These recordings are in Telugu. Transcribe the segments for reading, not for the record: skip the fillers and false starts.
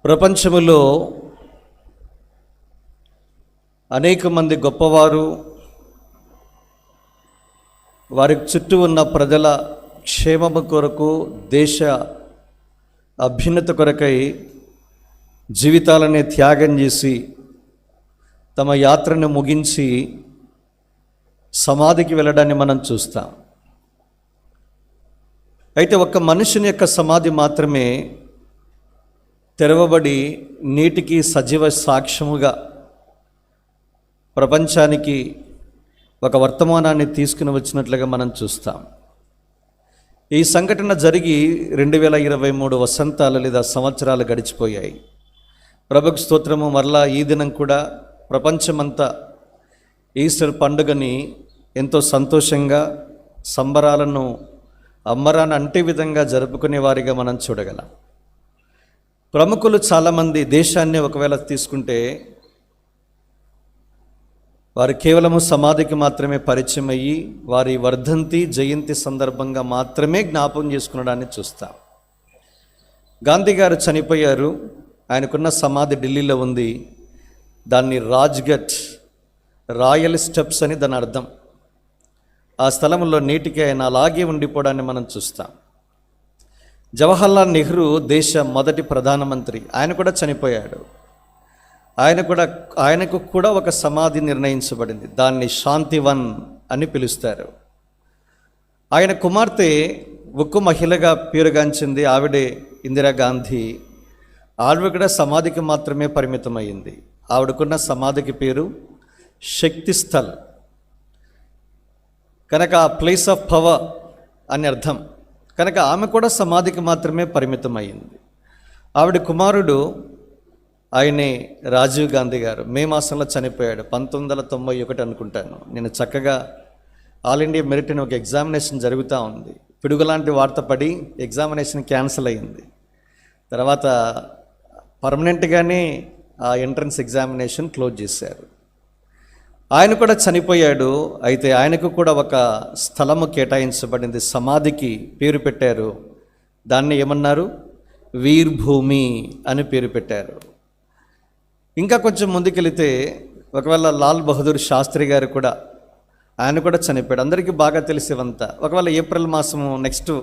ప్రపంచములో అనేక మంది గొప్పవారు వారి చుట్టూ ఉన్న ప్రజల క్షేమము కొరకు, దేశ అభ్యున్నత కొరకై జీవితాలనే త్యాగం చేసి తమ యాత్రను ముగించి సమాధికి వెళ్ళడాన్ని మనం చూస్తాం. అయితే ఒక్క మనుషుని యొక్క సమాధి మాత్రమే తెరవబడి నేటికి సజీవ సాక్ష్యముగా ప్రపంచానికి ఒక వర్తమానాన్ని తీసుకుని వచ్చినట్లుగా మనం చూస్తాం. ఈ సంఘటన జరిగి 2023 వసంతాలు లేదా సంవత్సరాలు గడిచిపోయాయి. ప్రభుకు స్తోత్రము. మరలా ఈ దినం కూడా ప్రపంచమంతా ఈస్టర్ పండుగని ఎంతో సంతోషంగా, సంబరాలను అమ్మరాన్ని అంటే విధంగా జరుపుకునే వారిగా మనం చూడగలం. ప్రముఖులు చాలామంది దేశాన్ని ఒకవేళ తీసుకుంటే వారు కేవలము సమాధికి మాత్రమే పరిచయం అయ్యి వారి వర్ధంతి, జయంతి సందర్భంగా మాత్రమే జ్ఞాపకం చేసుకునడాన్ని చూస్తాం. గాంధీ గారు చనిపోయారు. ఆయనకున్న సమాధి ఢిల్లీలో ఉంది. దాన్ని రాజ్ఘట్, రాయల్ స్టెప్స్ అని దాని అర్థం. ఆ స్థలంలో నేటికి ఆయన అలాగే ఉండిపోవడాన్ని మనం చూస్తాం. జవహర్లాల్ నెహ్రూ దేశ మొదటి ప్రధానమంత్రి, ఆయన కూడా చనిపోయాడు. ఆయనకు కూడా ఒక సమాధి నిర్ణయించబడింది. దాన్ని శాంతివన్ అని పిలుస్తారు. ఆయన కుమార్తె ఉక్కు మహిళగా పేరుగాంచింది, ఆవిడే ఇందిరాగాంధీ. ఆవిడ కూడా సమాధికి మాత్రమే పరిమితమైంది. ఆవిడకున్న సమాధికి పేరు శక్తి స్థల్, కనుక ఆ ప్లేస్ ఆఫ్ పవర్ అని అర్థం. కనుక ఆమె కూడా సమాధికి మాత్రమే పరిమితమైంది. ఆవిడ కుమారుడు ఆయనే రాజీవ్ గాంధీ గారు మే మాసంలో చనిపోయాడు. 1991 అనుకుంటాను. నేను చక్కగా ఆల్ ఇండియా మెరిట్ అని ఒక ఎగ్జామినేషన్ జరుగుతూ ఉంది. పిడుగులాంటి వార్త పడి ఎగ్జామినేషన్ క్యాన్సిల్ అయ్యింది. తర్వాత పర్మనెంట్గానే ఆ ఎంట్రన్స్ ఎగ్జామినేషన్ క్లోజ్ చేశారు. ఆయన కూడా చనిపోయాడు. అయితే ఆయనకు కూడా ఒక స్థలము కేటాయించబడింది, సమాధికి పేరు పెట్టారు. దాన్ని ఏమన్నారు? వీర్ భూమి అని పేరు పెట్టారు. ఇంకా కొంచెం ముందుకెళితే ఒకవేళ లాల్ బహదూర్ శాస్త్రి గారు కూడా, ఆయన కూడా చనిపోయాడు. అందరికీ బాగా తెలిసేవంతా. ఒకవేళ ఏప్రిల్ మాసము నెక్స్ట్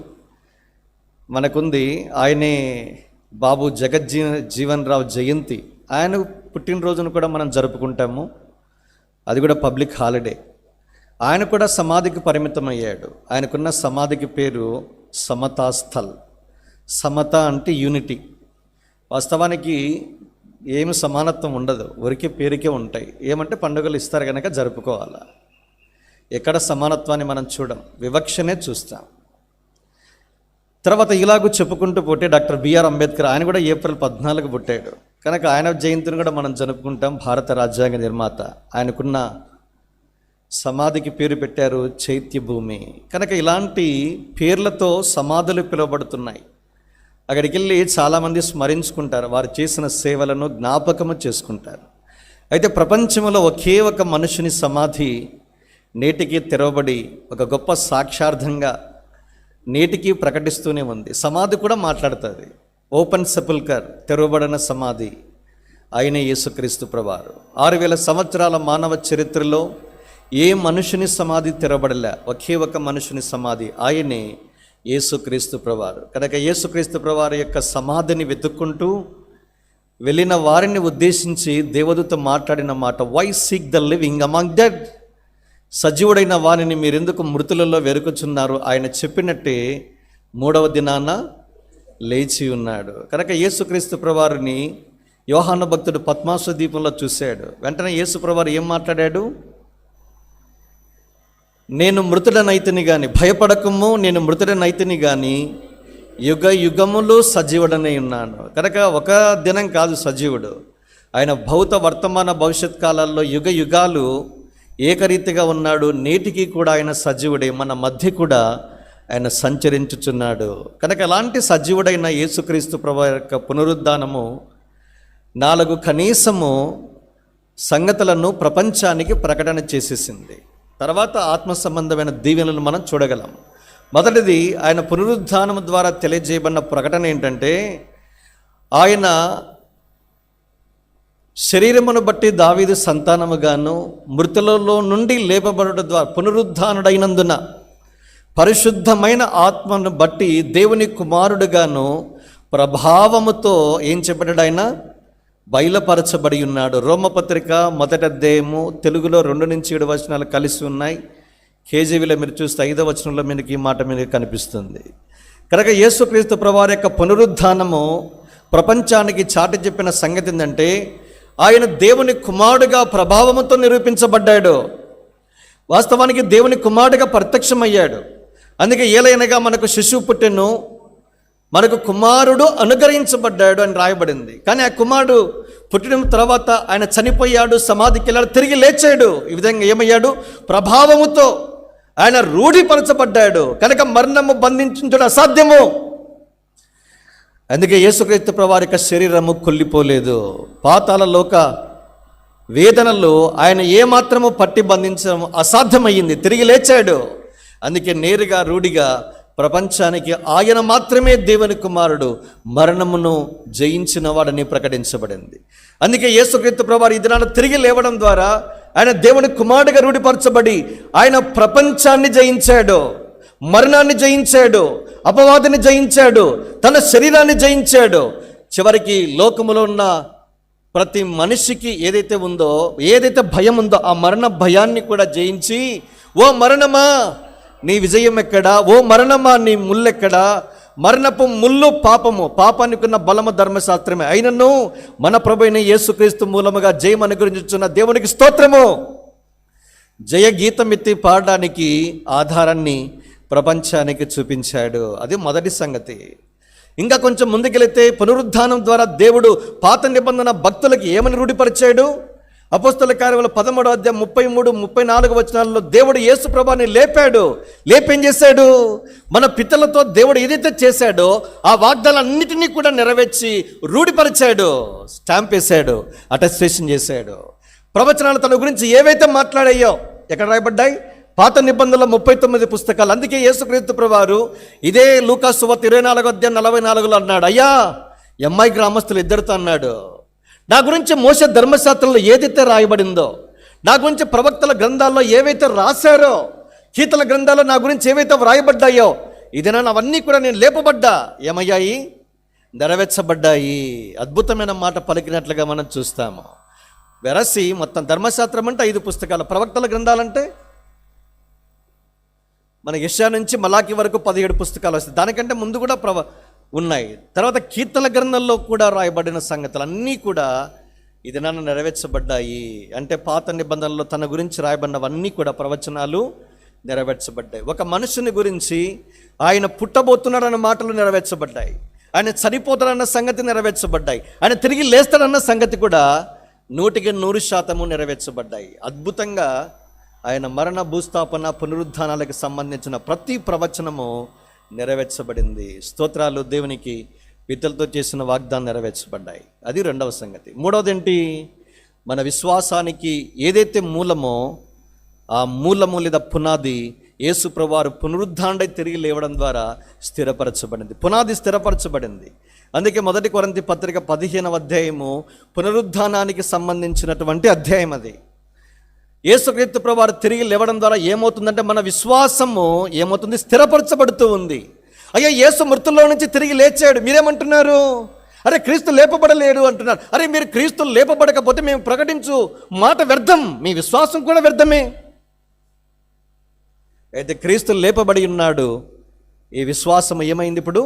మనకుంది, ఆయనే బాబు జగజ్జీవన్ రావు జయంతి. ఆయన పుట్టినరోజును కూడా మనం జరుపుకుంటాము. అది కూడా పబ్లిక్ హాలిడే. ఆయన కూడా సమాధికి పరిమితమయ్యాడు. ఆయనకున్న సమాధికి పేరు సమతా స్థల్. సమత అంటే యూనిటీ. వాస్తవానికి ఏమి సమానత్వం ఉండదు, ఊరికే పేరుకే ఉంటాయి. ఏమంటే పండుగలు ఇస్తారు కనుక జరుపుకోవాలా. ఎక్కడ సమానత్వాన్ని మనం చూడం, వివక్షనే చూస్తాం. తర్వాత ఇలాగూ చెప్పుకుంటూ పోతే డాక్టర్ బిఆర్ అంబేద్కర్, ఆయన కూడా ఏప్రిల్ 14 పుట్టాడు. కనుక ఆయన జయంతిని కూడా మనం జరుపుకుంటాం. భారత రాజ్యాంగ నిర్మాత. ఆయనకున్న సమాధికి పేరు పెట్టారు చైత్య భూమి. కనుక ఇలాంటి పేర్లతో సమాధులు పిలువబడుతున్నాయి. అక్కడికి వెళ్ళి చాలామంది స్మరించుకుంటారు, వారు చేసిన సేవలను జ్ఞాపకము చేసుకుంటారు. అయితే ప్రపంచంలో ఒకే ఒక మనుషుని సమాధి నేటికి తెరవబడి ఒక గొప్ప సాక్షార్థంగా నేటికి ప్రకటిస్తూనే ఉంది. సమాధి కూడా మాట్లాడుతుంది. ఓపెన్ సెపుల్కర్, తెరవబడిన సమాధి. ఆయనే యేసుక్రీస్తు ప్రభువారు. 6000 సంవత్సరాల మానవ చరిత్రలో ఏ మనుషుని సమాధి తెరవబడలే, ఒకే ఒక మనుషుని సమాధి, ఆయనే యేసుక్రీస్తు ప్రభువారు. కనుక యేసుక్రీస్తు ప్రభువారి యొక్క సమాధిని వెతుక్కుంటూ వెళ్ళిన వారిని ఉద్దేశించి దేవదూత మాట్లాడిన మాట, why seek the living among dead. సజీవుడైన వారిని మీరెందుకు మృతులలో వెరుకుచున్నారు? ఆయన చెప్పినట్టే 3వ దినాన లేచి ఉన్నాడు. కనుక యేసుక్రీస్తు ప్రభువారిని యోహాను భక్తుడు పద్మాసు దీపంలో చూశాడు. వెంటనే యేసు ప్రభువారు ఏం మాట్లాడాడు? నేను మృతుడనైతిని గాని, భయపడకము, నేను మృతుడనైతిని గాని యుగ యుగములు సజీవుడనై ఉన్నాను. కనుక ఒక దినం కాదు సజీవుడు. ఆయన భౌత, వర్తమాన, భవిష్యత్ కాలాల్లో యుగ యుగాలు ఏకరీతిగా ఉన్నాడు. నేటికి కూడా ఆయన సజీవుడే, మన మధ్య కూడా ఆయన సంచరించుచున్నాడు. కనుక అలాంటి సజీవుడైన యేసుక్రీస్తు ప్రభువు యొక్క పునరుద్ధానము 4 కనీసము సంగతులను ప్రపంచానికి ప్రకటన చేసేసింది. తర్వాత ఆత్మ సంబంధమైన దీవెనలను మనం చూడగలం. మొదటిది, ఆయన పునరుద్ధానం ద్వారా తెలియజేయబడిన ప్రకటన ఏంటంటే, ఆయన శరీరమును బట్టి దావీదు సంతానముగాను, మృతులలో నుండి లేపబడుట ద్వారా పునరుద్ధానుడైనందున పరిశుద్ధమైన ఆత్మను బట్టి దేవుని కుమారుడుగాను ప్రభావముతో ఏం చెప్పాడు, ఆయన బయలుపరచబడి ఉన్నాడు. రోమపత్రిక 1వ అధ్యాయము తెలుగులో 2-7 వచనాలు కలిసి ఉన్నాయి. కేజీవీలో మీరు చూస్తే 5వ వచనంలో మీకు ఈ మాట మీద కనిపిస్తుంది. కనుక యేసుక్రీస్తు ప్రభువారి యొక్క పునరుద్ధానము ప్రపంచానికి చాటి చెప్పిన సంగతి ఏంటంటే, ఆయన దేవుని కుమారుడుగా ప్రభావముతో నిరూపించబడ్డాడు. వాస్తవానికి దేవుని కుమారుడుగా ప్రత్యక్షమయ్యాడు. అందుకే ఏలైనగా మనకు శిశువు పుట్టెను, మనకు కుమారుడు అనుగ్రహించబడ్డాడు అని రాయబడింది. కానీ ఆ కుమారుడు పుట్టిన తర్వాత ఆయన చనిపోయాడు, సమాధికి వెళ్ళాడు, తిరిగి లేచాడు. ఈ విధంగా ఏమయ్యాడు, ప్రభావముతో ఆయన రూఢిపరచబడ్డాడు. కనుక మరణము బంధించడం అసాధ్యము. అందుకే యేసుక్రీస్తు ప్రభువారి యొక్క శరీరము కొల్లిపోలేదు. పాతాళ లోక వేదనలు ఆయన ఏమాత్రము పట్టి బంధించడం అసాధ్యమయ్యింది, తిరిగి లేచాడు. అందుకే నేరుగా రూఢిగా ప్రపంచానికి ఆయన మాత్రమే దేవుని కుమారుడు, మరణమును జయించిన వాడని ప్రకటించబడింది. అందుకే యేసుక్రీస్తు ప్రభువారు ఈ దినాన తిరిగి లేవడం ద్వారా ఆయన దేవుని కుమారుడిగా రూఢిపరచబడి ఆయన ప్రపంచాన్ని జయించాడు, మరణాన్ని జయించాడు, అపవాదిని జయించాడు, తన శరీరాన్ని జయించాడు. చివరికి లోకములో ఉన్న ప్రతి మనిషికి ఏదైతే ఉందో, ఏదైతే భయం ఉందో, ఆ మరణ భయాన్ని కూడా జయించి, ఓ మరణమా నీ విజయం ఎక్కడా, ఓ మరణమా నీ ముల్లెక్కడా, మరణపు ముల్లు పాపము, పాపానికి ఉన్న బలము ధర్మశాస్త్రమే, అయినను మన ప్రభువైన యేసుక్రీస్తు మూలముగా జయం అనుగ్రహించుచున్న దేవునికి స్తోత్రము. జయ గీతం ఎత్తి పాడడానికి ఆధారాన్ని ప్రపంచానికి చూపించాడు. అది మొదటి సంగతి. ఇంకా కొంచెం ముందుకెళితే పునరుద్ధానం ద్వారా దేవుడు పాత నిబంధన భక్తులకి ఏమని రూఢిపరిచాడు? అపోస్తల కార్యములు 13వ అధ్యాయం 33-34 వచనాల్లో దేవుడు యేసు ప్రభువుని లేపాడు. లేపేం చేశాడు? మన పితలతో దేవుడు ఏదైతే చేశాడో ఆ వాగ్దానాలన్నిటినీ కూడా నెరవేర్చి రూఢిపరిచాడు, స్టాంప్ వేశాడు, అటెస్టేషన్ చేశాడు. ప్రవచనాలు తన గురించి ఏవైతే మాట్లాడాయో ఎక్కడ రాయబడ్డాయి? పాత నిబంధనల 39 పుస్తకాలు. అందుకే యేసుక్రీస్తు ప్రభువారు ఇదే లూకా సువార్త 24వ అధ్యాయం 44లో అన్నాడు, అయ్యా ఎమ్మాయి గ్రామస్తులు ఇద్దరితో అన్నాడు, నా గురించి మోసే ధర్మశాస్త్రంలో ఏదైతే రాయబడిందో, నా గురించి ప్రవక్తల గ్రంథాల్లో ఏవైతే రాశారో, కీర్తన గ్రంథాల్లో నా గురించి ఏవైతే వ్రాయబడ్డాయో, ఇదేనా అవన్నీ కూడా నేను లేపబడ్డా, ఏమయ్యాయి? నెరవేర్చబడ్డాయి. అద్భుతమైన మాట పలికినట్లుగా మనం చూస్తాము. వెరసి మొత్తం ధర్మశాస్త్రం అంటే 5 పుస్తకాలు, ప్రవక్తల గ్రంథాలంటే మన యెషయా నుంచి మలాకి వరకు 17 పుస్తకాలు వస్తాయి. దానికంటే ముందు కూడా ఉన్నాయి. తర్వాత కీర్తన గ్రంథంలో కూడా రాయబడిన సంగతులు అన్నీ కూడా ఇది నన్ను నెరవేర్చబడ్డాయి. అంటే పాత నిబంధనలో తన గురించి రాయబడినవన్నీ కూడా ప్రవచనాలు నెరవేర్చబడ్డాయి. ఒక మనుషుని గురించి ఆయన పుట్టబోతున్నాడన్న మాటలు నెరవేర్చబడ్డాయి, ఆయన చనిపోతాడన్న సంగతి నెరవేర్చబడ్డాయి, ఆయన తిరిగి లేస్తాడన్న సంగతి కూడా 100% నెరవేర్చబడ్డాయి. అద్భుతంగా ఆయన మరణ, భూస్థాపన, పునరుద్ధానాలకు సంబంధించిన ప్రతి ప్రవచనము నెరవేర్చబడింది. స్తోత్రాలు దేవునికి. పితలతో చేసిన వాగ్దానం నెరవేర్చబడ్డాయి. అది రెండవ సంగతి. మూడవది ఏంటి? మన విశ్వాసానికి ఏదైతే మూలమో ఆ మూలము లేదా పునాది యేసు ప్రభువారు పునరుద్ధానుడై తిరిగి లేవడం ద్వారా స్థిరపరచబడింది. పునాది స్థిరపరచబడింది. అందుకే 1 కొరింథీ పత్రిక 15వ అధ్యాయము పునరుద్ధానానికి సంబంధించినటువంటి అధ్యాయం. అది యేసుక్రీస్తు ప్రభువారు తిరిగి లేవడం ద్వారా ఏమవుతుందంటే మన విశ్వాసము ఏమవుతుంది? స్థిరపరచబడుతూ ఉంది. అయ్యా యేసు మృతుల్లో నుంచి తిరిగి లేచాడు, మీరేమంటున్నారు? అరే క్రీస్తు లేపబడలేడు అంటున్నారు. అరే మీరు క్రీస్తు లేపబడకపోతే మేము ప్రకటించు మాట వ్యర్థం, మీ విశ్వాసం కూడా వ్యర్థమే. అయితే క్రీస్తు లేపబడి ఉన్నాడు. ఈ విశ్వాసం ఏమైంది? ఇప్పుడు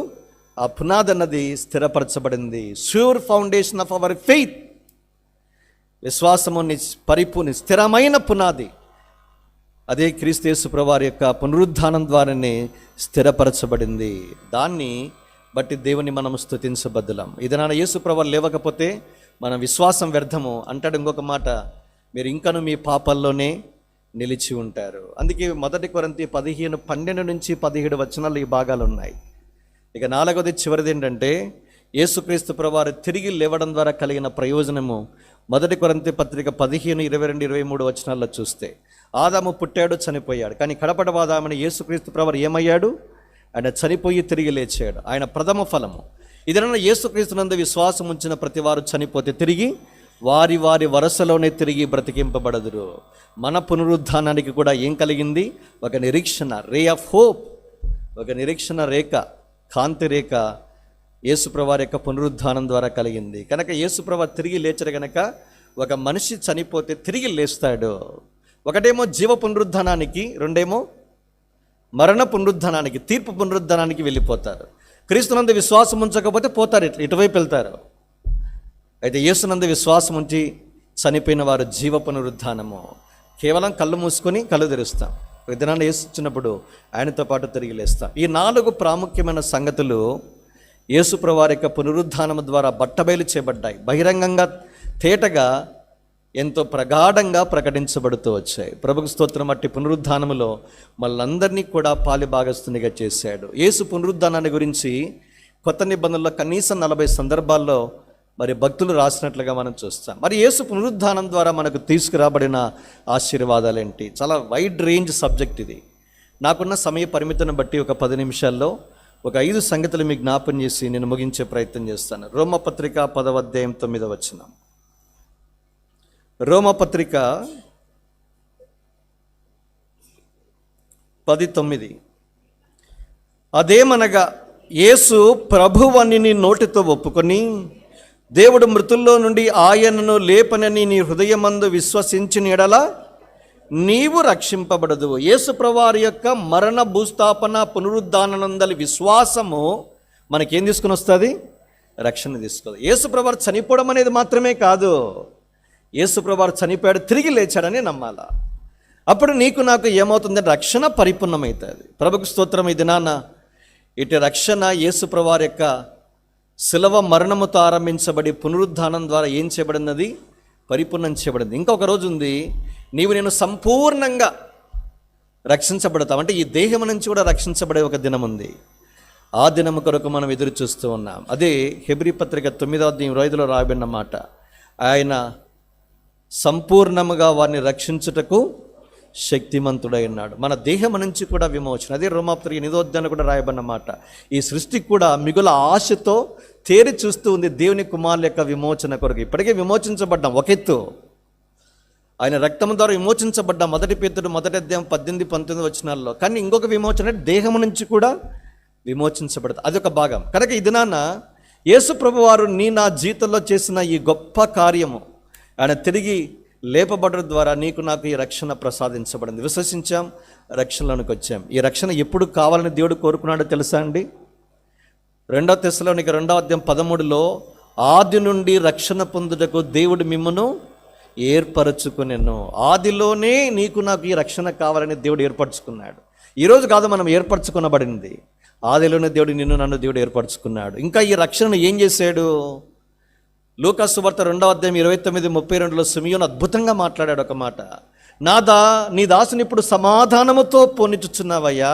ఆ పునాది అన్నది స్థిరపరచబడింది. Sure foundation of our faith. విశ్వాసము పరిపూర్ణ స్థిరమైన పునాది అదే క్రీస్తు యేసు ప్రభువారి యొక్క పునరుద్ధానం ద్వారానే స్థిరపరచబడింది. దాన్ని బట్టి దేవుని మనం స్తుతించబద్దులం. ఇది నా యేసు ప్రభువారు లేవకపోతే మన విశ్వాసం వ్యర్థము అంటాడు. ఇంకొక మాట, మీరు ఇంకను మీ పాపాల్లోనే నిలిచి ఉంటారు. అందుకే 1 కొరింథీ 15-12 వచనాలు ఈ భాగాలు ఉన్నాయి. ఇక 4వది చివరిది ఏంటంటే యేసుక్రీస్తు ప్రభువారు తిరిగి లేవడం ద్వారా కలిగిన ప్రయోజనము 1 కొరింథీ పత్రిక 15:22-23 వచనాల్లో చూస్తే, ఆదాము పుట్టాడు, చనిపోయాడు, కానీ కడపట ఆదాముని యేసుక్రీస్తు ప్రభువారు ఏమయ్యాడు? ఆయన చనిపోయి తిరిగి లేచాడు. ఆయన ప్రథమ ఫలము. ఇదన్నా యేసుక్రీస్తునందు విశ్వాసం ఉంచిన ప్రతి వారు చనిపోతే తిరిగి వారి వారి వరసలోనే తిరిగి బ్రతికింపబడదురు. మన పునరుద్ధానానికి కూడా ఏం కలిగింది? ఒక నిరీక్షణ, రే ఆఫ్ హోప్, ఒక నిరీక్షణ రేఖ, కాంతి రేఖ యేసుప్రభువారి యొక్క పునరుద్ధానం ద్వారా కలిగింది. కనుక యేసుప్రభువు తిరిగి లేచరు కనుక ఒక మనిషి చనిపోతే తిరిగి లేస్తాడు. ఒకటేమో జీవ పునరుద్ధానానికి, రెండేమో మరణ పునరుద్ధానానికి, తీర్పు పునరుద్ధానానికి వెళ్ళిపోతారు. క్రీస్తునందు విశ్వాసం ఉంచకపోతే పోతారు, ఇటువైపు వెళ్తారు. అయితే యేసునందు విశ్వాసం ఉంచి చనిపోయిన వారు జీవ పునరుద్ధానము. కేవలం కళ్ళు మూసుకొని కళ్ళు తెరుస్తాం. విధానాన్ని యేసు ఇచ్చినప్పుడు ఆయనతో పాటు తిరిగి లేస్తాం. ఈ 4 ప్రాముఖ్యమైన సంగతులు యేసుప్రభువారి యొక్క పునరుద్ధానము ద్వారా బట్టబయలు చేయబడ్డాయి. బహిరంగంగా, తేటగా, ఎంతో ప్రగాఢంగా ప్రకటించబడుతూ వచ్చాయి. ప్రభుకు స్తోత్రం. అట్టి పునరుద్ధానములో మళ్ళందరినీ కూడా పాలి భాగస్తునిగా చేశాడు. యేసు పునరుద్ధానాన్ని గురించి కొత్త నిబంధనలో కనీసం 40 సందర్భాల్లో మరి భక్తులు రాసినట్లుగా మనం చూస్తాం. మరి యేసు పునరుద్ధానం ద్వారా మనకు తీసుకురాబడిన ఆశీర్వాదాలు ఏంటి? చాలా వైడ్ రేంజ్ సబ్జెక్ట్ ఇది. నాకున్న సమయ పరిమితిని బట్టి ఒక 10 నిమిషాల్లో ఒక 5 సంగతులు మీకు జ్ఞాపం చేసి నేను ముగించే ప్రయత్నం చేస్తాను. రోమపత్రిక 10వ అధ్యాయం 9వ వచనం. రోమపత్రిక 10:9. అదేమనగా యేసు ప్రభువని నోటితో ఒప్పుకొని దేవుడు మృతుల్లో నుండి ఆయనను లేపనని నీ హృదయమందు విశ్వసించిన ఎడల నీవు రక్షింపబడదు. యేసు ప్రభువారి యొక్క మరణ, భూస్థాపన, పునరుద్ధానందలి విశ్వాసము మనకేం తీసుకుని వస్తుంది? రక్షణ తీసుకుంది. యేసు ప్రభువారు చనిపోవడం అనేది మాత్రమే కాదు, యేసు ప్రభువారు చనిపోయాడు, తిరిగి లేచాడని నమ్మాలా. అప్పుడు నీకు నాకు ఏమవుతుంది? రక్షణ పరిపూర్ణమవుతుంది. ప్రభుకు స్తోత్రం. ఈ దినాన ఇటు రక్షణ యేసు ప్రభువారి యొక్క శిలవ మరణముతో ఆరంభించబడి పునరుద్ధానం ద్వారా ఏం చేయబడినది? పరిపూర్ణం చేయబడింది. ఇంకొక రోజు ఉంది, నీవు నేను సంపూర్ణంగా రక్షించబడతావు. అంటే ఈ దేహం నుంచి కూడా రక్షించబడే ఒక దినం ఉంది. ఆ దినము కొరకు మనం ఎదురు చూస్తూ ఉన్నాం. అదే హెబ్రీ పత్రిక 9వ అధ్యాయం 5లో రాయబడిన మాట. ఆయన సంపూర్ణముగా వారిని రక్షించుటకు శక్తిమంతుడై ఉన్నాడు. మన దేహం నుంచి కూడా విమోచన. అదే రోమాపత్రిక 8వ అధ్యాయంలో కూడా రాయబడిన మాట. ఈ సృష్టికి కూడా మిగుల ఆశతో తేరి చూస్తూ ఉంది దేవుని కుమారుల యొక్క విమోచన కొరకు. ఇప్పటికే విమోచించబడ్డాం ఒక ఎత్తు, ఆయన రక్తం ద్వారా విమోచించబడ్డాం. 1 పేతురు 1వ అధ్యాయం 18-19 వచనాల్లో. కానీ ఇంకొక విమోచన దేహం నుంచి కూడా విమోచించబడదు, అదొక భాగం. కనుక ఈ దినాన యేసు ప్రభువారు నా జీవితంలో చేసిన ఈ గొప్ప కార్యము, ఆయన తిరిగి లేపబడడం ద్వారా నీకు నాకు ఈ రక్షణ ప్రసాదించబడింది. విశ్వసించాం, రక్షణలోనికి వచ్చాం. ఈ రక్షణ ఎప్పుడు కావాలని దేవుడు కోరుకున్నాడో తెలుసా అండి? 2 తెస్సలోనిక 2వ అధ్యాయం 13లో ఆది నుండి రక్షణ పొందుటకు దేవుడు మిమ్మును ఏర్పరచుకునేను. ఆదిలోనే నీకు నాకు ఈ రక్షణ కావాలని దేవుడు ఏర్పరచుకున్నాడు. ఈరోజు కాదు మనం ఏర్పరచుకునబడింది, ఆదిలోనే దేవుడు నన్ను దేవుడు ఏర్పరచుకున్నాడు. ఇంకా ఈ రక్షణను ఏం చేశాడు? లూకా సువార్త 2వ అధ్యాయం 29-32లో సిమియోను అద్భుతంగా మాట్లాడాడు ఒక మాట. నాదా, నీ దాసుని ఇప్పుడు సమాధానముతో పోనిచుచున్నావయ్యా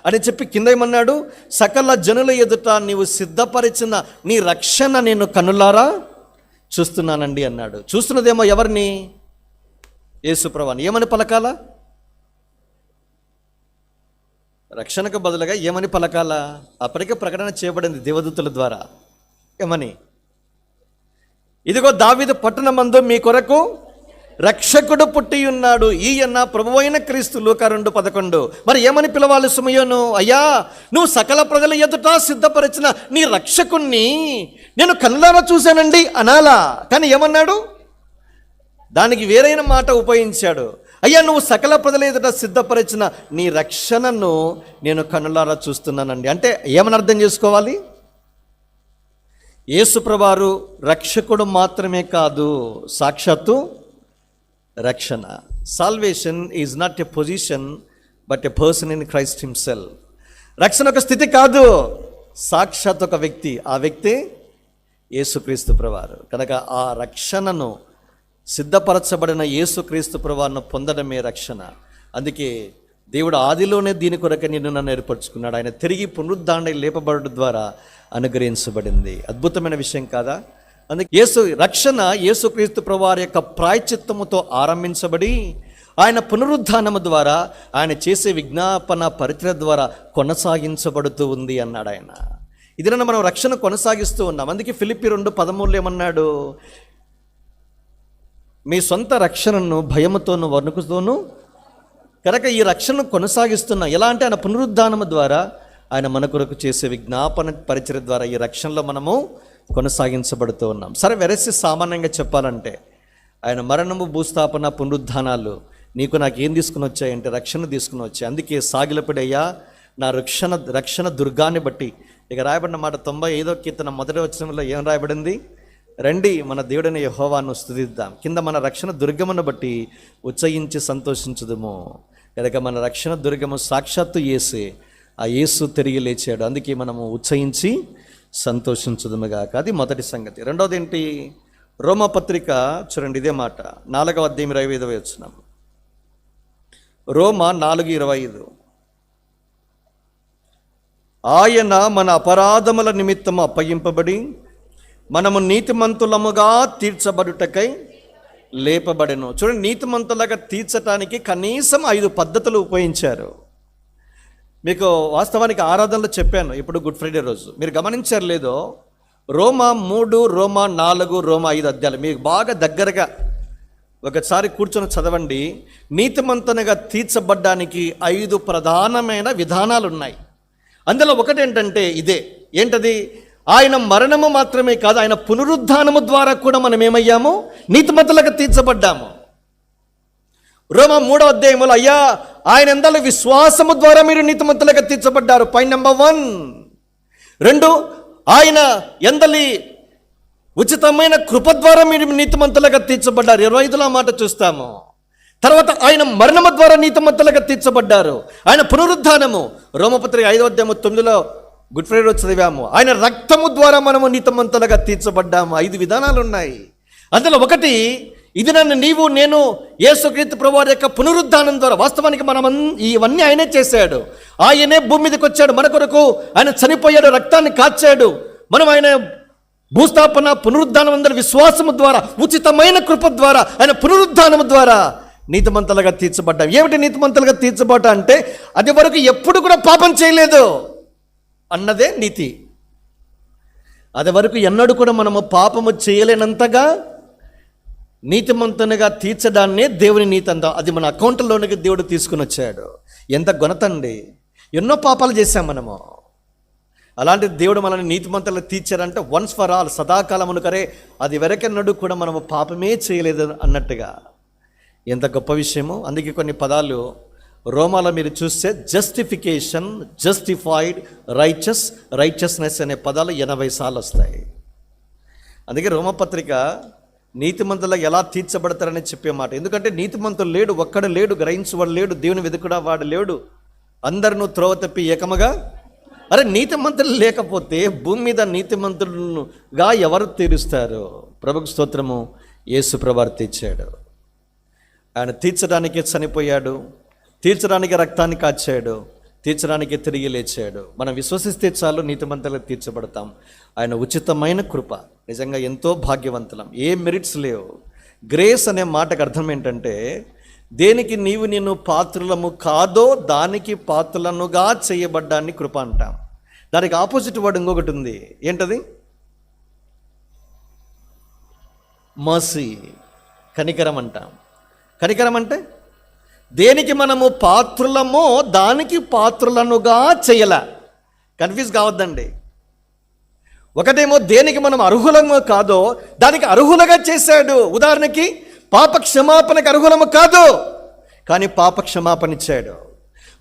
అని చెప్పి కింద ఏమన్నాడు? సకల జనుల ఎదుట నీవు సిద్ధపరిచిన నీ రక్షణ నేను కన్నులారా చూస్తున్నానండి అన్నాడు. చూస్తున్నదేమో ఎవరిని? యేసుప్రభువుని. ఏమని పలకాలా? రక్షణకు బదులుగా ఏమని పలకాలా? అప్పటికే ప్రకటన చేయబడింది దేవదూతల ద్వారా. ఏమని? ఇదిగో దావీదు పట్టణమందు మీ కొరకు రక్షకుడు పుట్టి ఉన్నాడు, ఈయన ప్రభువైన క్రీస్తు. లూకా 2:11. మరి ఏమని పిలవాలి సిమియోను? అయ్యా, నువ్వు సకల ప్రజల ఎదుట సిద్ధపరిచిన నీ రక్షకుణ్ణి నేను కళ్ళారా చూశానండి అనాలా. కానీ ఏమన్నాడు? దానికి వేరైన మాట ఉపయోగించాడు. అయ్యా, నువ్వు సకల ప్రజల ఎదుట సిద్ధపరిచిన నీ రక్షణను నేను కన్నులారా చూస్తున్నానండి. అంటే ఏమని అర్థం చేసుకోవాలి? యేసుప్రభువారు రక్షకుడు మాత్రమే కాదు, సాక్షాత్తు రక్షణ. Salvation is not a position but a person in Christ himself. రక్షణ ఒక స్థితి కాదు, సాక్షాత్ ఒక వ్యక్తి. ఆ వ్యక్తి యేసుక్రీస్తు ప్రభువారు. కనుక ఆ రక్షణను సిద్ధపరచబడిన యేసుక్రీస్తు ప్రభువారును పొందడమే రక్షణ. అందుకే దేవుడు ఆదిలోనే దీని కొరకు నన్ను ఏర్పరచుకున్నాడు. ఆయన తిరిగి పునరుద్ధారణ లేపబడడం ద్వారా అనుగ్రహించబడింది. అద్భుతమైన విషయం కాదా? అందుకే రక్షణ యేసుక్రీస్తు ప్రభువారి యొక్క ప్రాయశ్చిత్తముతో ఆరంభించబడి ఆయన పునరుద్ధానము ద్వారా, ఆయన చేసే విజ్ఞాపన పరిచర్య ద్వారా కొనసాగించబడుతూ ఉంది అన్నాడు ఆయన. ఇదిన మనం రక్షణ కొనసాగిస్తూ ఉన్నాం. అందుకే ఫిలిప్పీ 2:13 ఏమన్నాడు? మీ సొంత రక్షణను భయముతోనూ వణుకుతోనూ కనుక ఈ రక్షణను కొనసాగిస్తున్న ఎలా అంటే ఆయన పునరుద్ధానము ద్వారా ఆయన మన కొరకు చేసే విజ్ఞాపన పరిచర్య ద్వారా ఈ రక్షణలో మనము కొనసాగించబడుతూ ఉన్నాం. సరే, వెరసి సామాన్యంగా చెప్పాలంటే ఆయన మరణము, భూస్థాపన, పునరుద్ధానాలు నీకు నాకు ఏం తీసుకుని వచ్చాయంటే రక్షణ తీసుకుని వచ్చాయి. అందుకే సాగిలపడయ్యా నా రక్షణ దుర్గాన్ని బట్టి. ఇక రాయబడిన మాట 95వ కీర్తన మొదటి వచనంలో ఏం రాయబడింది? రండి మన దేవుడైన యెహోవాను స్తుతిద్దాం, కింద మన రక్షణ దుర్గమును బట్టి ఉచ్చయించి సంతోషించుదుము. కనుక మన రక్షణ దుర్గము సాక్షాత్తు యేసే. ఆ యేసు తిరిగి లేచాడు, అందుకే మనము ఉచ్చయించి సంతోషించుదుముగాక. అది మొదటి సంగతి. రెండవది ఏంటి? రోమపత్రిక చూడండి, ఇదే మాట 4వ అధ్యాయం 25వ వచనం. రోమా 4:25. ఆయన మన అపరాధముల నిమిత్తము అప్పగింపబడి మనము నీతిమంతులముగా తీర్చబడుటకై లేపబడెను. చూడండి, నీతిమంతులుగా తీర్చటానికి కనీసం 5 పద్ధతులు ఉపయోగించారు. మీకు వాస్తవానికి ఆరాధనలో చెప్పాను ఇప్పుడు గుడ్ ఫ్రైడే రోజు, మీరు గమనించారు లేదో, రోమా 3, రోమా 4, రోమా 5 అధ్యాయాలు మీకు బాగా దగ్గరగా ఒకసారి కూర్చొని చదవండి. నీతిమంతునిగా తీర్చబడ్డానికి 5 ప్రధానమైన విధానాలు ఉన్నాయి. అందులో ఒకటి ఏంటంటే ఇదే. ఏంటది? ఆయన మరణము మాత్రమే కాదు, ఆయన పునరుద్ధానము ద్వారా కూడా మనం ఏమయ్యాము? నీతిమంతులుగా తీర్చబడ్డాము. రోమా 3వ అధ్యాయములో అయ్యా ఆయన ఎందలి విశ్వాసము ద్వారా మీరు నీతిమంతులుగా తీర్చబడ్డారు, పాయింట్ నెంబర్ 1. 2, ఆయన ఎందలి ఉచితమైన కృప ద్వారా మీరు నీతిమంతులుగా తీర్చబడ్డారు, 25లో మాట చూస్తాము. తర్వాత ఆయన మరణము ద్వారా నీతిమంతులుగా తీర్చబడ్డారు, ఆయన పునరుద్ధానము రోమపత్రిక 5వ అధ్యాయం 9లో గుడ్ ఫ్రైడే రోజు చదివాము, ఆయన రక్తము ద్వారా మనము నీతిమంతులుగా తీర్చబడ్డాము. 5 విధానాలు ఉన్నాయి. అందులో ఒకటి ఇది నన్ను నీవు నేను యేసుక్రీస్తు ప్రభువారి యొక్క పునరుద్ధానం ద్వారా. వాస్తవానికి మనం ఇవన్నీ ఆయనే చేశాడు. ఆయనే భూమి మీదకి వచ్చాడు మన కొరకు, ఆయన చనిపోయాడు, రక్తాన్ని కాచాడు. మనం ఆయన భూస్థాపన, పునరుద్ధానం అందరి విశ్వాసము ద్వారా, ఉచితమైన కృప ద్వారా, ఆయన పునరుద్ధానము ద్వారా నీతిమంతులుగా తీర్చబడ్డాం. ఏమిటి నీతిమంతులుగా తీర్చబడ్డా అంటే అది వరకు ఎప్పుడు కూడా పాపం చేయలేదు అన్నదే నీతి. అది వరకు ఎన్నడూ కూడా మనము పాపము చేయలేనంతగా నీతిమంతునిగా తీర్చడాన్నే దేవుని నీతి అంతా. అది మన అకౌంట్లోనికి దేవుడు తీసుకుని వచ్చాడు. ఎంత ఘనతండి! ఎన్నో పాపాలు చేశాం మనము. అలాంటి దేవుడు మనల్ని నీతిమంతులుగా తీర్చారంటే వన్స్ ఫర్ ఆల్, సదాకాలమును కరే అది వెరకెన్నడూ కూడా మనము పాపమే చేయలేదు అన్నట్టుగా. ఎంత గొప్ప విషయము. అందుకే కొన్ని పదాలు రోమాలో మీరు చూస్తే జస్టిఫికేషన్, జస్టిఫైడ్, రైచస్నెస్ అనే పదాలు 80 సార్లు వస్తాయి. అందుకే రోమపత్రిక నీతిమంతులుగా ఎలా తీర్చబడతారని చెప్పే మాట. ఎందుకంటే నీతిమంతులు లేడు, ఒక్కడు లేడు, గ్రహించువాడు లేడు, దేవుని వెతుకుడా వాడు లేడు, అందరినూ త్రోవ తప్పి ఏకముగా. అరే, నీతిమంతులు లేకపోతే భూమి మీద నీతిమంతులుగా ఎవరు తీరుస్తారు? ప్రభుకు స్తోత్రము. యేసు ప్రభువు తీర్చాడు. ఆయన తీర్చడానికి చనిపోయాడు, తీర్చడానికి రక్తాన్ని కాచాడు, తీర్చడానికి తిరిగి లేచాడు. మనం విశ్వసిస్తే చాలు నీతిమంతులుగా తీర్చబడతాం. ఆయన ఉచితమైన కృప. నిజంగా ఎంతో భాగ్యవంతులం. ఏ మెరిట్స్ లేవు. గ్రేస్ అనే మాటకు అర్థం ఏంటంటే దేనికి నేను పాత్రులము కాదో దానికి పాత్రులనుగా చేయబడ్డాన్ని కృప అంటాం. దానికి ఆపోజిట్ వర్డ్ ఇంకొకటి ఉంది. ఏంటది? మర్సీ, కనికరం అంటాం. కనికరం అంటే దేనికి మనము పాత్రులమో దానికి పాత్రులనుగా చేయల. కన్ఫ్యూజ్ కావద్దండి. ఒకటేమో దేనికి మనం అర్హులమో కాదో దానికి అర్హులుగా చేశాడు. ఉదాహరణకి పాప క్షమాపణకు అర్హులము కాదు, కానీ పాప క్షమాపణ ఇచ్చాడు.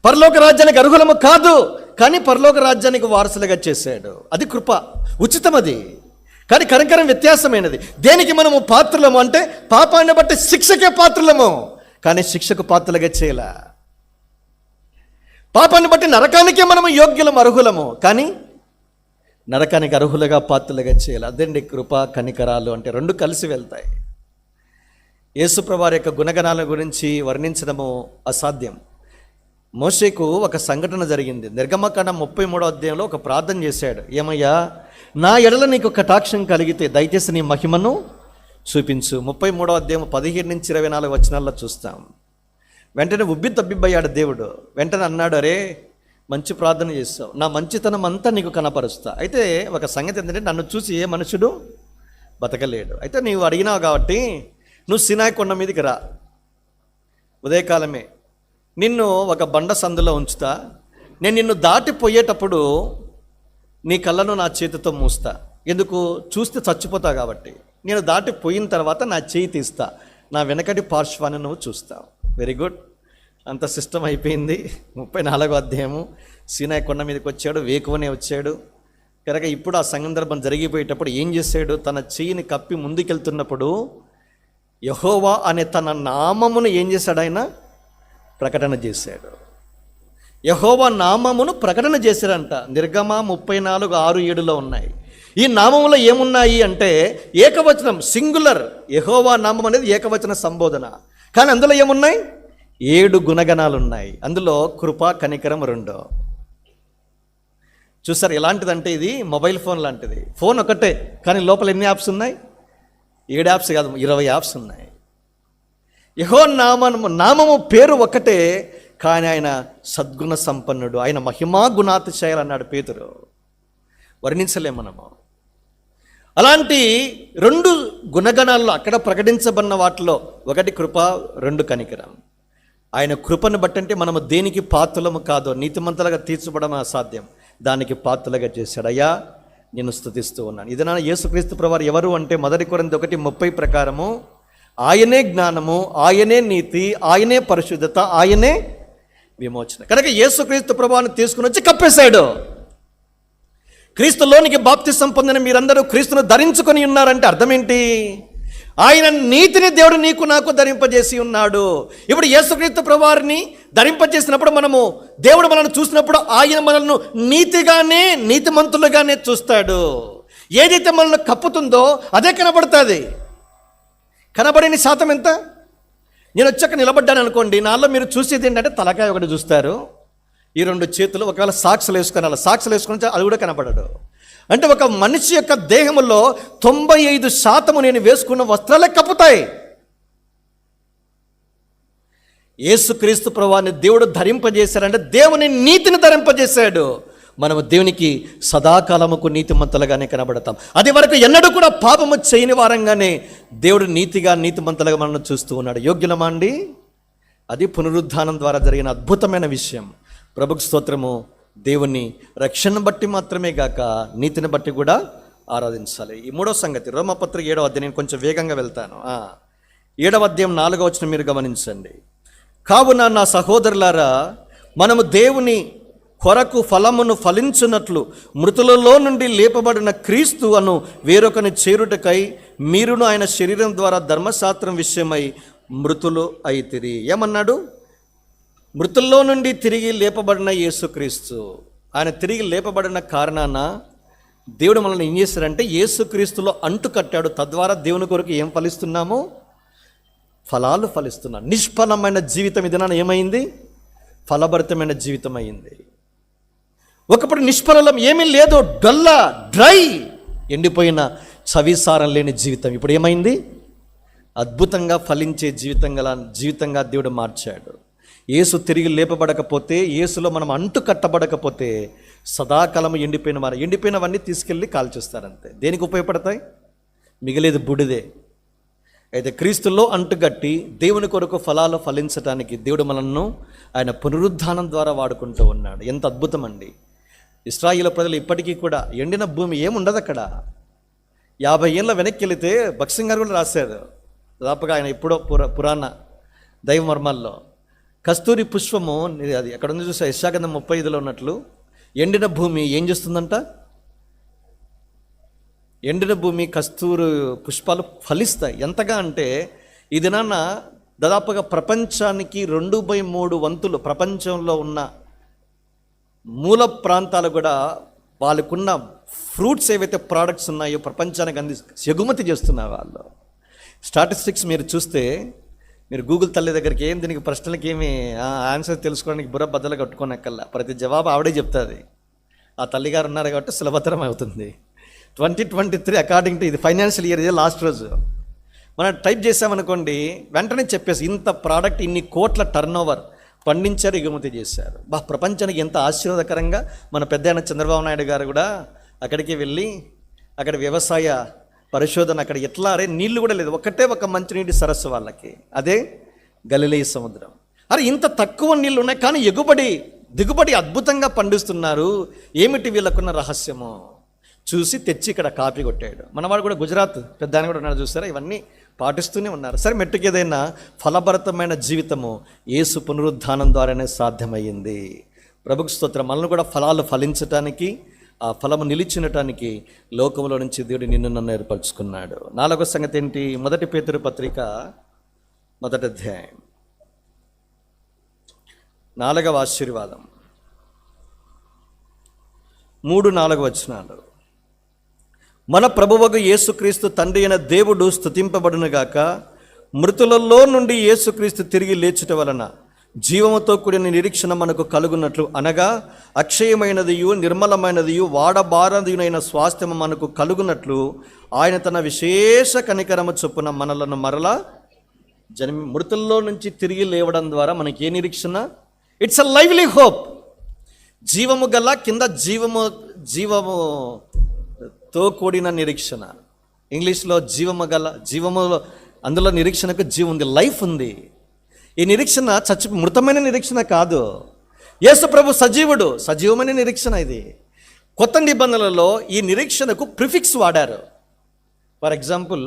పరలోక రాజ్యానికి అర్హులము కాదు, కానీ పరలోక రాజ్యానికి వారసులుగా చేశాడు. అది కృప, ఉచితం అది. కానీ కనికరం వ్యత్యాసమైనది. దేనికి మనము పాత్రులము అంటే పాపాన్ని బట్టి శిక్షకే పాత్రులము, కానీ శిక్షకు పాత్రలుగా చేయాల. పాపాన్ని బట్టి నరకానికే మనము యోగ్యులము, అర్హులము, కానీ నరకానికి అర్హులుగా పాత్రలుగా చేయాలి. అదండి కృప, కనికరాలు అంటే. 2 కలిసి వెళ్తాయి. యేసుప్రభువారి యొక్క గుణగణాల గురించి వర్ణించడము అసాధ్యం. మోషేకు ఒక సంఘటన జరిగింది. నిర్గమకాండం 33వ అధ్యాయంలో ఒక ప్రార్థన చేశాడు. ఏమయ్యా, నా ఎడల నీకు కటాక్షం కలిగితే దయచేసి నీ మహిమను చూపించు. 33వ అధ్యాయం 15 నుంచి 24 వచనాల్లో చూస్తాం. వెంటనే ఉబ్బి తబ్బిబ్బయ్యాడు దేవుడు. వెంటనే అన్నాడు, అరే మంచి ప్రార్థన చేస్తావు, నా మంచితనం అంతా నీకు కనపరుస్తా. అయితే ఒక సంగతి ఏంటంటే నన్ను చూసి ఏ మనుషుడు బతకలేడు. అయితే నీవు అడిగినావు కాబట్టి నువ్వు సినాయి కొండ మీదకి రా, ఉదయకాలమే నిన్ను ఒక బండ సందులో ఉంచుతా, నేను నిన్ను దాటిపోయేటప్పుడు నీ కళ్ళను నా చేతితో మూస్తా, ఎందుకు చూస్తే చచ్చిపోతా కాబట్టి. నేను దాటిపోయిన తర్వాత నా చేయి తీస్తా, నా వెనకటి పార్శ్వాన్ని నువ్వు చూస్తావు. వెరీ గుడ్, అంత సిస్టమ్ అయిపోయింది. 34వ అధ్యాయము. సీనాయి కొండ మీదకి వచ్చాడు, వేకువనే వచ్చాడు కనుక ఇప్పుడు ఆ సందర్భం జరిగిపోయేటప్పుడు ఏం చేశాడు? తన చెయ్యిని కప్పి ముందుకెళ్తున్నప్పుడు యెహోవా అనే తన నామమును ఏం చేశాడు? ఆయన ప్రకటన చేశాడు. యెహోవా నామమును ప్రకటన చేశాడంట. నిర్గమ 34:6-7 ఉన్నాయి. ఈ నామములో ఏమున్నాయి అంటే ఏకవచనం, సింగులర్. యెహోవా నామం అనేది ఏకవచన సంబోధన, కానీ అందులో ఏమున్నాయి? 7 గుణగణాలు ఉన్నాయి. అందులో కృప, కనికరం 2. చూసారు ఎలాంటిదంటే ఇది మొబైల్ ఫోన్ లాంటిది. ఫోన్ ఒకటే కానీ లోపల ఎన్ని యాప్స్ ఉన్నాయి? 7 యాప్స్ కాదు, 20 యాప్స్ ఉన్నాయి. యెహోవా నామము పేరు ఒకటే కానీ ఆయన సద్గుణ సంపన్నుడు, ఆయన మహిమా గుణాతిశయాలు అన్నాడు పేతురు. వర్ణించలేము మనము. అలాంటి 2 గుణగణాల్లో అక్కడ ప్రకటించబడిన వాటిలో ఒకటి కృప, 2 కనికరం. ఆయన కృపను బట్టి అంటే మనము దేనికి పాత్రలము కాదో, నీతిమంతులుగా తీర్చబడడం అసాధ్యం, దానికి పాత్రలుగా చేశాడు. అయ్యా నేను స్తుతిస్తూ ఉన్నాను. ఇది నా యేసుక్రీస్తు ప్రభువారు ఎవరు అంటే 1 కొరింథీ 1:30 ప్రకారము ఆయనే జ్ఞానము, ఆయనే నీతి, ఆయనే పరిశుద్ధత, ఆయనే విమోచన. కనుక యేసుక్రీస్తు ప్రభువాన్ని తీసుకుని వచ్చి కప్పేశాడు. క్రీస్తులోనికి బాప్తిసం పొందిన మీరందరూ క్రీస్తును ధరించుకొని ఉన్నారంటే అర్థం ఏంటి? ఆయన నీతిని దేవుడు నీకు నాకు ధరింపజేసి ఉన్నాడు. ఇప్పుడు యేసుక్రీస్తు ప్రభువారిని ధరింపజేసినప్పుడు మనము, దేవుడు మనల్ని చూసినప్పుడు ఆయన మనల్ని నీతిగానే, నీతిమంతులుగానే చూస్తాడు. ఏదైతే మనల్ని కప్పుతుందో అదే కనబడుతుంది. కనబడని శాతం ఎంత? నేను వచ్చాక నిలబడ్డాను అనుకోండి, నాలో మీరు చూసేది ఏంటంటే తలకాయ ఒకటి చూస్తారు, ఈ 2 చేతులు, ఒకవేళ సాక్సులు వేసుకొని, అలా సాక్సులు వేసుకొని అది కూడా కనబడడు. అంటే ఒక మనిషి యొక్క దేహంలో 95% నేను వేసుకున్న వస్త్రాలే కప్పుతాయి. యేసుక్రీస్తు ప్రభువాన్ని దేవుడు ధరింపజేశాడంటే దేవుని నీతిని ధరింపజేశాడు. మనము దేవునికి సదాకాలముకు నీతిమంతులుగానే కనబడతాం. అది వరకు ఎన్నడూ కూడా పాపము చేయని వారంగానే దేవుడు నీతిగా, నీతిమంతులుగా మనల్ని చూస్తూ ఉన్నాడు. యోగ్యులమా అండి? అది పునరుద్ధానం ద్వారా జరిగిన అద్భుతమైన విషయం. ప్రభుకు స్తోత్రము. దేవుని రక్షణ బట్టి మాత్రమే గాక నీతిని బట్టి కూడా ఆరాధించాలి. ఈ 3వ సంగతి రోమాపత్రిక 7వ అధ్యాయం. నేను కొంచెం వేగంగా వెళ్తాను. 7వ అధ్యాయం 4వ వచనం మీరు గమనించండి. కావున నా సహోదరులారా, మనము దేవుని కొరకు ఫలమును ఫలించున్నట్లు మృతులలో నుండి లేపబడిన క్రీస్తు అను వేరొకని చేరుటకై మీరును ఆయన శరీరం ద్వారా ధర్మశాస్త్రం విషయమై మృతులు అయితిరి. ఏమన్నాడు? మృతుల్లో నుండి తిరిగి లేపబడిన యేసుక్రీస్తు. ఆయన తిరిగి లేపబడిన కారణాన దేవుడు మనల్ని ఏం చేశారంటే యేసుక్రీస్తులో అంటు కట్టాడు. తద్వారా దేవుని కొరకు ఏం ఫలిస్తున్నాము? ఫలాలు ఫలిస్తున్నాం. నిష్ఫలమైన జీవితం ఇదినా ఏమైంది? ఫలభరితమైన జీవితం అయింది. ఒకప్పుడు నిష్ఫలం ఏమీ లేదు, డొల్లా, డ్రై, ఎండిపోయిన చవిసారం లేని జీవితం ఇప్పుడు ఏమైంది? అద్భుతంగా ఫలించే జీవితంగా దేవుడు మార్చాడు. యేసు తిరిగి లేపబడకపోతే, యేసులో మనం అంటు కట్టబడకపోతే సదాకాలం ఎండిపోయినవన్నీ తీసుకెళ్ళి కాల్చేస్తారంతే. దేనికి ఉపయోగపడతాయి? మిగిలేదు బూడిదే. అయితే క్రీస్తులో అంటుగట్టి దేవుని కొరకు ఫలాలు ఫలించడానికి దేవుడు మనల్ని ఆయన పునరుద్ధానం ద్వారా వాడుకుంటూ ఉన్నాడు. ఎంత అద్భుతం అండి! ఇశ్రాయేలు ప్రజలు ఇప్పటికీ కూడా ఎండిన భూమి ఏముండదు అక్కడ. 50 ఏళ్ళ వెనక్కి వెళితే భక్సింగ్ గారు కూడా రాశారు, దాదాపుగా ఆయన ఎప్పుడో పురాణ దైవ మర్మాల్లో, కస్తూరి పుష్పము, అది ఎక్కడ ఉంది చూసా, యెషయా 35లో ఉన్నట్లు ఎండిన భూమి ఏం చేస్తుందంట? ఎండిన భూమి కస్తూరి పుష్పాలు ఫలిస్తాయి. ఎంతగా అంటే ఈ దినాన దాదాపుగా ప్రపంచానికి 2/3 వంతులు ప్రపంచంలో ఉన్న మూల ప్రాంతాలు కూడా వాళ్ళకున్న ఫ్రూట్స్ ఏవైతే ప్రోడక్ట్స్ ఉన్నాయో ప్రపంచానికి ఎగుమతి చేస్తున్నారు వాళ్ళు. స్టాటిస్టిక్స్ మీరు చూస్తే, మీరు గూగుల్ తల్లి దగ్గరికి దీనికి ప్రశ్నలకి ఏమి ఆన్సర్ తెలుసుకోవడానికి బుర్ర బద్దలు కట్టుకోనక్కల్లా, ప్రతి జవాబు ఆవిడే చెప్తుంది. ఆ తల్లిగారు ఉన్నారు కాబట్టి సులభతరం అవుతుంది. 2023 అకార్డింగ్ టు ఇది ఫైనాన్షియల్ ఇయర్, ఇదే లాస్ట్ రోజు. మనం టైప్ చేసామనుకోండి వెంటనే చెప్పేసి ఇంత ప్రోడక్ట్, ఇన్ని కోట్ల టర్నోవర్ పండించారు, ఎగుమతి చేశారు. ప్రపంచానికి ఎంత ఆశీర్వాదకరంగా. మన పెద్ద ఆయన చంద్రబాబు నాయుడు గారు కూడా అక్కడికి వెళ్ళి అక్కడ వ్యవసాయ పరిశోధన అక్కడ ఎట్లా అరే నీళ్లు కూడా లేదు, ఒకటే ఒక మంచినీటి సరస్సు వాళ్ళకి, అదే గలిలయ సముద్రం. అరే ఇంత తక్కువ నీళ్ళు ఉన్నాయి కానీ దిగుబడి అద్భుతంగా పండిస్తున్నారు, ఏమిటి వీళ్ళకున్న రహస్యము చూసి తెచ్చి ఇక్కడ కాపీ కొట్టాడు. మనవాడు కూడా గుజరాత్ పెద్ద ఆయన కూడా ఉన్నారు చూసారా, ఇవన్నీ పాటిస్తూనే ఉన్నారు. సరే మెట్టుకు ఏదైనా ఫలభరితమైన జీవితము యేసు పునరుద్ధానం ద్వారానే సాధ్యమయ్యింది. ప్రభుకు స్తోత్రం. మనల్ని కూడా ఫలాలు ఫలించటానికి, ఆ ఫలము నిలిచినటానికి లోకంలో నుంచి దేవుడు నిన్ను నన్ను ఏర్పరచుకున్నాడు. 4వ సంగతి ఏంటి? 1 పేతురు పత్రిక 1వ అధ్యాయం 4వ ఆశీర్వాదం 3-4 వచనాలు. మన ప్రభువగు యేసుక్రీస్తు తండ్రి అయిన దేవుడు స్తుతింపబడునుగాక. మృతులలో నుండి యేసుక్రీస్తు తిరిగి లేచుట వలన జీవముతో కూడిన నిరీక్షణ మనకు కలుగున్నట్లు, అనగా అక్షయమైనదియు నిర్మలమైనదియు వాడబారదియునైన స్వాస్థ్యము మనకు కలుగున్నట్లు ఆయన తన విశేష కనికరము చొప్పున మనలను మరలా మృతుల్లో నుంచి తిరిగి లేవడం ద్వారా మనకి ఏ నిరీక్షణ? It's a lively hope. జీవము గల కింద జీవముతో కూడిన నిరీక్షణ. ఇంగ్లీష్లో జీవములో అందులో నిరీక్షణకు జీవం ఉంది, లైఫ్ ఉంది. ఈ నిరీక్షణ మృతమైన నిరీక్షణ కాదు. యేసు ప్రభు సజీవమైన నిరీక్షణ. ఇది కొత్త నిబంధనలలో ఈ నిరీక్షణకు ప్రిఫిక్స్ వాడారు. ఫర్ ఎగ్జాంపుల్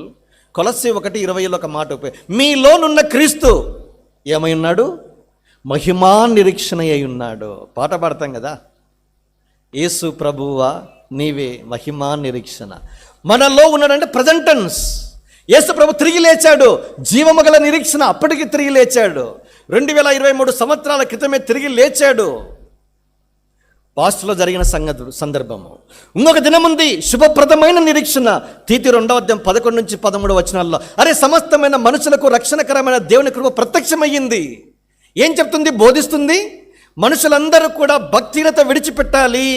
కొలస్సీ 1:20 ఒక మాట, మీలోనున్న క్రీస్తు ఏమై ఉన్నాడు? మహిమా నిరీక్షణ అయి ఉన్నాడు. పాట పాడతాం కదా, యేసు ప్రభువా నీవే మహిమా నిరీక్షణ. మనలో ఉన్నాడంటే ప్రజెంట్ టెన్స్. యేసు ప్రభు తిరిగి లేచాడు, జీవము గల నిరీక్షణ. అప్పటికి తిరిగి లేచాడు, 2023 సంవత్సరాల క్రితమే తిరిగి లేచాడు. పాస్ట్లో జరిగిన సందర్భము. ఇంకొక దినముంది శుభప్రదమైన నిరీక్షణ. తీతు 2వ అధ్యాయం 11-13 వచనాల్లో, అరే సమస్తమైన మనుషులకు రక్షణకరమైన దేవుని కృప ప్రత్యక్షమయ్యింది. ఏం చెప్తుంది? బోధిస్తుంది. మనుషులందరూ కూడా భక్తిహీనత విడిచిపెట్టాలి,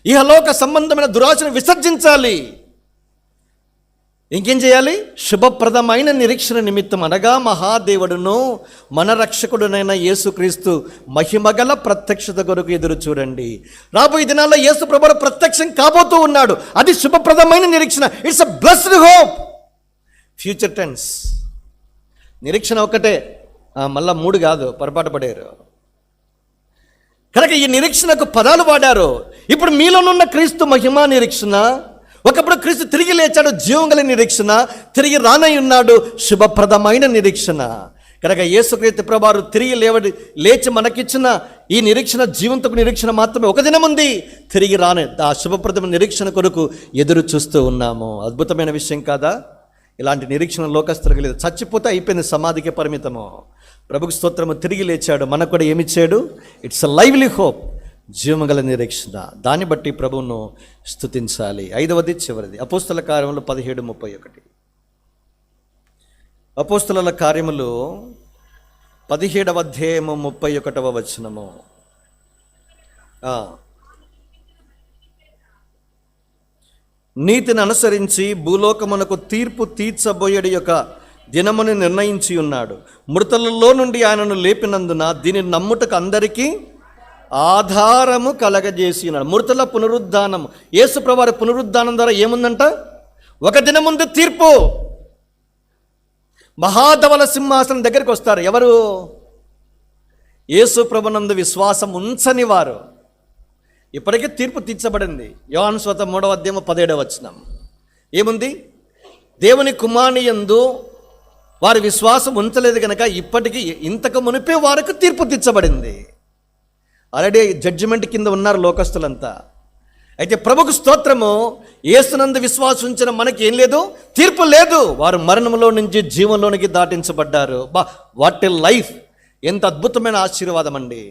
ఇహలోక సంబంధమైన దురాశను విసర్జించాలి. ఇంకేం చేయాలి? శుభప్రదమైన నిరీక్షణ నిమిత్తం, అనగా మహాదేవుడును మన రక్షకుడునైన యేసుక్రీస్తు మహిమగల ప్రత్యక్షత కొరకు ఎదురు చూడండి. రాబోయే దినాల్లో యేసు ప్రభువు ప్రత్యక్షం కాబోతూ ఉన్నాడు. అది శుభప్రదమైన నిరీక్షణ. It's a blessed hope. Future tense. నిరీక్షణ ఒకటే, మళ్ళా 3 కాదు, పొరపాటు పడారు. కనుక ఈ నిరీక్షణకు పదాలు వాడారు. ఇప్పుడు మీలోనున్న క్రీస్తు మహిమా నిరీక్షణ, ఒకప్పుడు క్రీస్తు తిరిగి లేచాడు, జీవం గల నిరీక్షణ, తిరిగి రానై ఉన్నాడు, శుభప్రదమైన నిరీక్షణ. కనుక యేసుక్రీస్తు ప్రభువారు తిరిగి లేచి మనకిచ్చిన ఈ నిరీక్షణ జీవంతో నిరీక్షణ మాత్రమే. ఒక దినం ఉంది తిరిగి రానే ఆ శుభప్రదమైన నిరీక్షణ కొరకు ఎదురు చూస్తూ ఉన్నాము. అద్భుతమైన విషయం కాదా? ఇలాంటి నిరీక్షణ లోకస్తులకు లేదు. చచ్చిపోతే అయిపోయింది, సమాధికే పరిమితము. ప్రభుకు స్తోత్రము, తిరిగి లేచాడు, మనకు కూడా ఏమిచ్చాడు? ఇట్స్ అ లైవ్లీ హోప్, జీవమగల నిరీక్షణ. దాన్ని బట్టి ప్రభువును స్తుతించాలి. 5వది చివరిది అపోస్తల కార్యములు 17:31. అపోస్తలుల కార్యములు 17వ అధ్యాయము 31వ వచనము. నీతిని అనుసరించి భూలోకమునకు తీర్పు తీర్చబోయేడి యొక్క దినమును నిర్ణయించి ఉన్నాడు. మృతులలో నుండి ఆయనను లేపినందున దీనిని నమ్ముటకు అందరికీ ఆధారము కలగజేసి ఉన్నాడు. మృతుల పునరుద్ధానం, యేసు ప్రభువారి పునరుద్ధానం ద్వారా ఏముందంట? ఒక దినం ముందు తీర్పు. మహాధవల సింహాసనం దగ్గరికి వస్తారు. ఎవరు? యేసు ప్రభునందు విశ్వాసం ఉంచని వారు. ఇప్పటికే తీర్పు తీర్చబడింది. యోహాను సువార్త 3వ అధ్యాయం 17వ వచనం ఏముంది? దేవుని కుమారుని యందు వారి విశ్వాసం ఉంచలేదు కనుక ఇప్పటికీ ఇంతకు మునిపే వారికి తీర్పు తీర్చబడింది. ఆల్రెడీ జడ్జిమెంట్ కింద ఉన్నారు లోకస్తులంతా. అయితే ప్రభుకు స్తోత్రము, యేసునందు విశ్వాసం ఉంచిన మనకి ఏం లేదు? తీర్పు లేదు. వారు మరణంలో నుంచి జీవంలోనికి దాటించబడ్డారు. What a life! ఎంత అద్భుతమైన ఆశీర్వాదం అండి.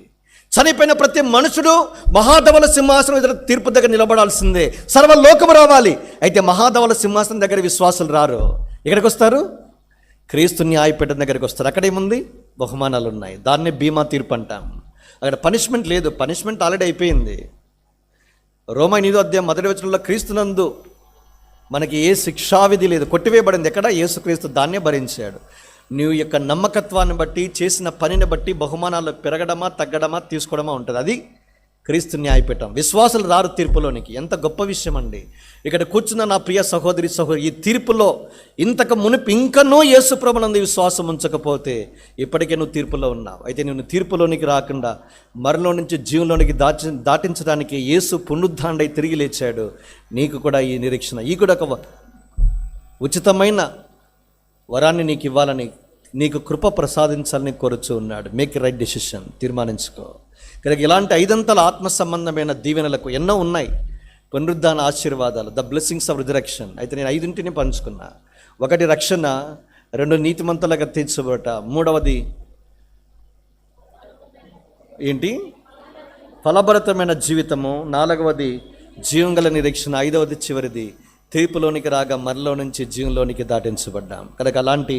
చనిపోయిన ప్రతి మనుషుడు మహాధవల సింహాసనం ఎదురు తీర్పు దగ్గర నిలబడాల్సిందే. సర్వలోకము రావాలి. అయితే మహాధవల సింహాసనం దగ్గర విశ్వాసులు రారు. ఎక్కడికి వస్తారు? క్రీస్తు న్యాయపీఠం దగ్గరికి వస్తారు. అక్కడ ఏముంది? బహుమానాలు ఉన్నాయి. దాన్నే బీమా తీర్పు అంటాం. అక్కడ పనిష్మెంట్ లేదు. పనిష్మెంట్ ఆల్రెడీ అయిపోయింది. రోమా 8వ అధ్యాయం 1వ వచనంలో క్రీస్తునందు మనకి ఏ శిక్షావిధి లేదు, కొట్టివేయబడింది. ఎక్కడ? యేసుక్రీస్తు దాన్నే భరించాడు. నీ యొక్క నమ్మకత్వాన్ని బట్టి, చేసిన పనిని బట్టి బహుమానాలు పెరగడమా తగ్గడమా తీసుకోవడమా ఉంటుంది. అది క్రీస్తు న్యాయపీఠం. విశ్వాసులు రారు తీర్పులోనికి. ఎంత గొప్ప విషయం అండి. ఇక్కడ కూర్చున్న నా ప్రియ సహోదరి ఈ తీర్పులో ఇంతకు మునుపు ఇంకనూ యేసు ప్రభునందు విశ్వాసం ఉంచకపోతే ఇప్పటికే నువ్వు తీర్పులో ఉన్నావు. అయితే నేను తీర్పులోనికి రాకుండా మరణంలో నుంచి జీవంలోనికి దాటించడానికి యేసు పునరుద్ధానుడై తిరిగి లేచాడు. నీకు కూడా ఈ నిరీక్షణ, ఈ కూడా ఒక ఉచితమైన వరాన్ని నీకు ఇవ్వాలని, నీకు కృప ప్రసాదించాలని కోరుచూ ఉన్నాడు. మేక్ రైట్ డెసిషన్, తీర్మానించుకో. కనుక ఇలాంటి 5 ఆత్మ సంబంధమైన దీవెనలకు ఎన్నో ఉన్నాయి. పునరుద్ధాన ఆశీర్వాదాలు, ద బ్లెస్సింగ్స్ ఆఫ్ రిజరెక్షన్. అయితే నేను 5 పంచుకున్నా. 1 రక్షణ, 2 నీతిమంతులుగా తీర్చబడట, 3వది ఏంటి ఫలభరితమైన జీవితము, 4వది జీవంగల నిరీక్షణ, 5వది చివరిది తీర్పులోనికి రాగా మరలో నుంచి జీవంలోనికి దాటించబడ్డాం. కనుక అలాంటి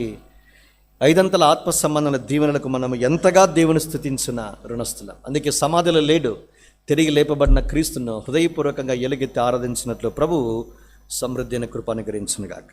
5 ఆత్మ సంబంధమైన దీవెనలకు మనం ఎంతగా దేవుని స్తుతించిన రుణస్థులం. అందుకే సమాధిలో లేడు, తిరిగి లేపబడిన క్రీస్తును హృదయపూర్వకంగా ఎలుగెత్తి ఆరాధించినట్లు ప్రభువు సమృద్ధి అయిన కృప అనుగ్రహించును గాక.